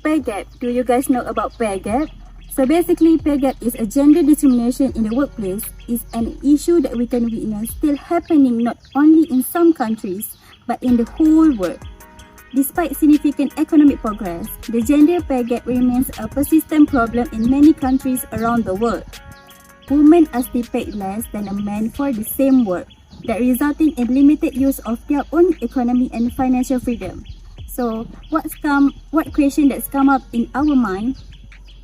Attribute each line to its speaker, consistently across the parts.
Speaker 1: pay gap. Do you guys know about pay gap? So basically, pay gap is a gender discrimination in the workplace. It's an issue that we can witness still happening not only in some countries, but in the whole world. Despite significant economic progress, the gender pay gap remains a persistent problem in many countries around the world. Women are still paid less than a man for the same work, that resulting in limited use of their own economy and financial freedom. So, what question that's come up in our mind?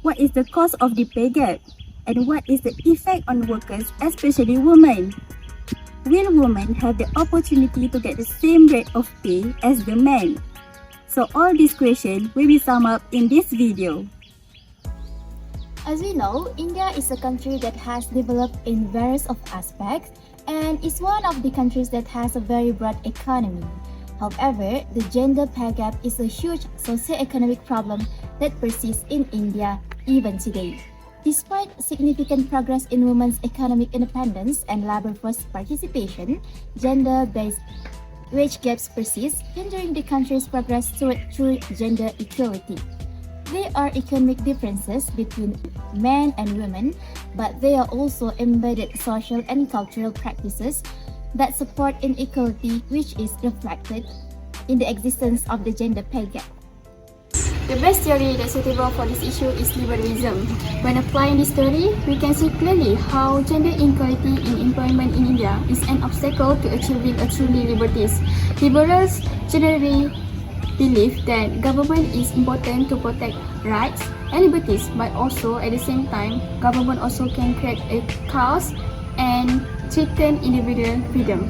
Speaker 1: What is the cause of the pay gap? And what is the effect on workers, especially women? Will women have the opportunity to get the same rate of pay as the men? So all these questions will be summed up in this video.
Speaker 2: As we know, India is a country that has developed in various of aspects and is one of the countries that has a very broad economy. However, the gender pay gap is a huge socio-economic problem that persists in India even today. Despite significant progress in women's economic independence and labor force participation, gender-based wage gaps persist, hindering the country's progress toward true gender equality. There are economic differences between men and women, but there are also embedded social and cultural practices that support inequality, which is reflected in the existence of the gender pay gap.
Speaker 3: The best theory that's suitable for this issue is liberalism. When applying this theory, we can see clearly how gender equality in employment in India is an obstacle to achieving a truly liberties. Liberals generally believe that government is important to protect rights and liberties, but also at the same time, government also can create a chaos and threaten individual freedom.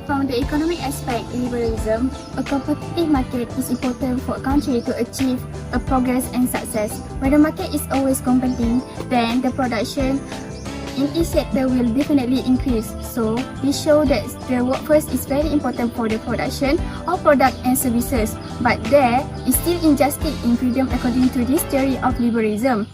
Speaker 3: From the economic aspect in liberalism, a competitive market is important for a country to achieve a progress and success. When the market is always competing, then the production in each sector will definitely increase. So, this shows that the workforce is very important for the production of products and services. But there is still injustice in freedom according to this theory of liberalism.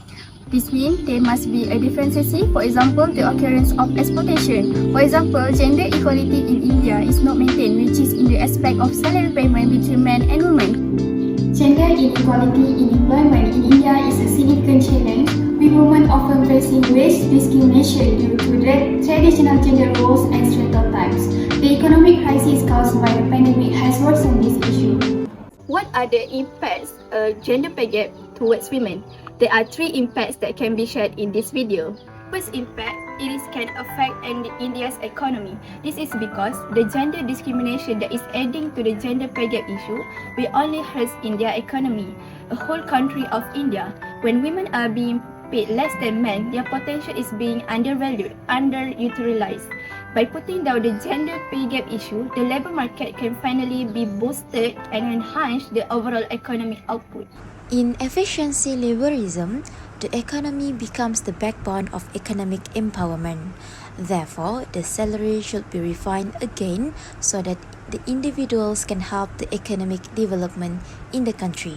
Speaker 3: This means there must be a differentiation, for example, the occurrence of exploitation. For example, gender equality in India is not maintained, which is in the aspect of salary payment between men and women. Gender inequality in employment in India is a significant challenge, with women often facing wage discrimination due to traditional gender roles and stereotypes. The economic crisis caused by the pandemic has worsened this issue. What are the impacts of gender pay gap towards women? There are three impacts that can be shared in this video. First impact, it can affect India's economy. This is because the gender discrimination that is adding to the gender pay gap issue will only hurt India's economy, a whole country of India. When women are being paid less than men, their potential is being undervalued, underutilized. By putting down the gender pay gap issue, the labor market can finally be boosted and enhance the overall economic output.
Speaker 4: In efficiency liberalism, the economy becomes the backbone of economic empowerment. Therefore, the salary should be refined again so that the individuals can help the economic development in the country.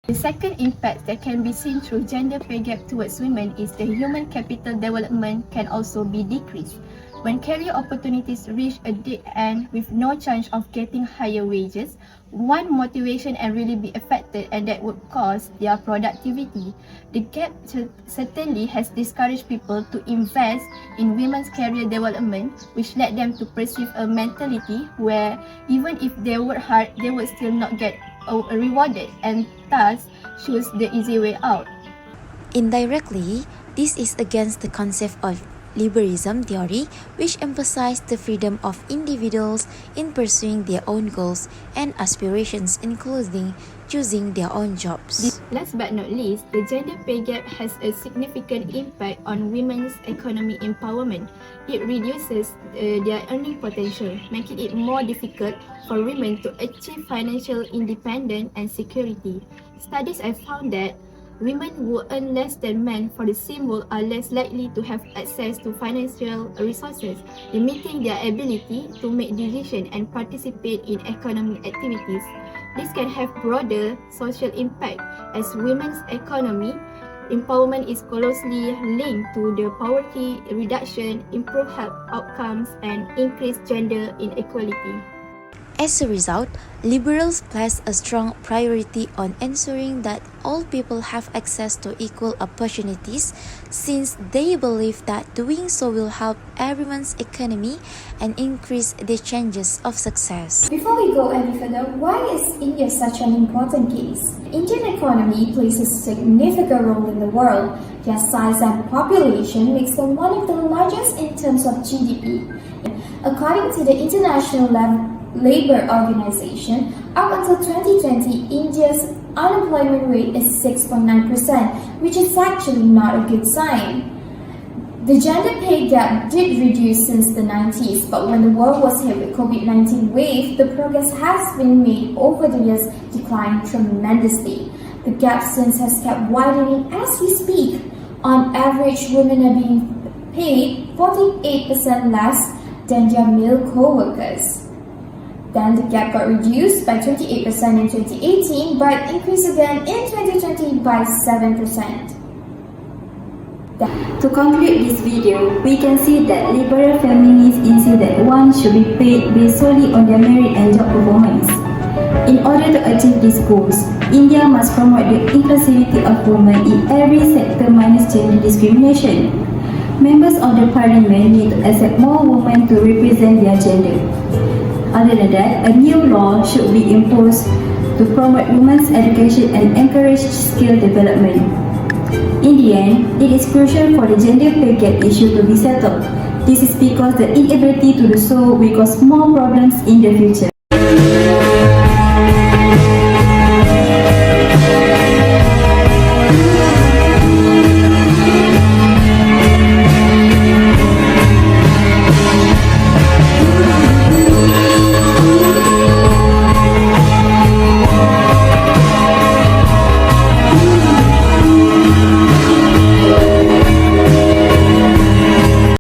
Speaker 3: The second impact that can be seen through gender pay gap towards women is the human capital development can also be decreased. When career opportunities reach a dead end with no chance of getting higher wages, one motivation and really be affected, and that would cause their productivity. The gap certainly has discouraged people to invest in women's career development, which led them to perceive a mentality where even if they work hard, they would still not get rewarded, and thus choose the easy way out.
Speaker 4: Indirectly, this is against the concept of liberalism theory, which emphasizes the freedom of individuals in pursuing their own goals and aspirations, including choosing their own jobs.
Speaker 3: Last but not least, the gender pay gap has a significant impact on women's economic empowerment. It reduces their earning potential, making it more difficult for women to achieve financial independence and security. Studies have found that women who earn less than men for the same role are less likely to have access to financial resources, limiting their ability to make decisions and participate in economic activities. This can have broader social impact as women's economy empowerment is closely linked to the poverty reduction, improved health outcomes, and increased gender inequality.
Speaker 4: As a result, liberals place a strong priority on ensuring that all people have access to equal opportunities, since they believe that doing so will help everyone's economy and increase the chances of success.
Speaker 2: Before we go any further, why is India such an important case? Indian economy plays a significant role in the world. Their size and population makes them one of the largest in terms of GDP. According to the International Labour Organization, up until 2020, India's unemployment rate is 6.9%, which is actually not a good sign. The gender pay gap did reduce since the 90s, but when the world was hit with COVID-19 wave, the progress has been made over the years declined tremendously. The gap since has kept widening as we speak. On average, women are being paid 48% less than their male co-workers. Then the gap got reduced by 28% in 2018, but increased again in 2020 by 7%.
Speaker 1: To conclude this video, we can see that liberal feminists insist that one should be paid based solely on their merit and job performance. In order to achieve these goals, India must promote the inclusivity of women in every sector minus gender discrimination. Members of the parliament need to accept more women to represent their gender. Other than that, a new law should be imposed to promote women's education and encourage skill development. In the end, it is crucial for the gender pay gap issue to be settled. This is because the inability to do so will cause more problems in the future.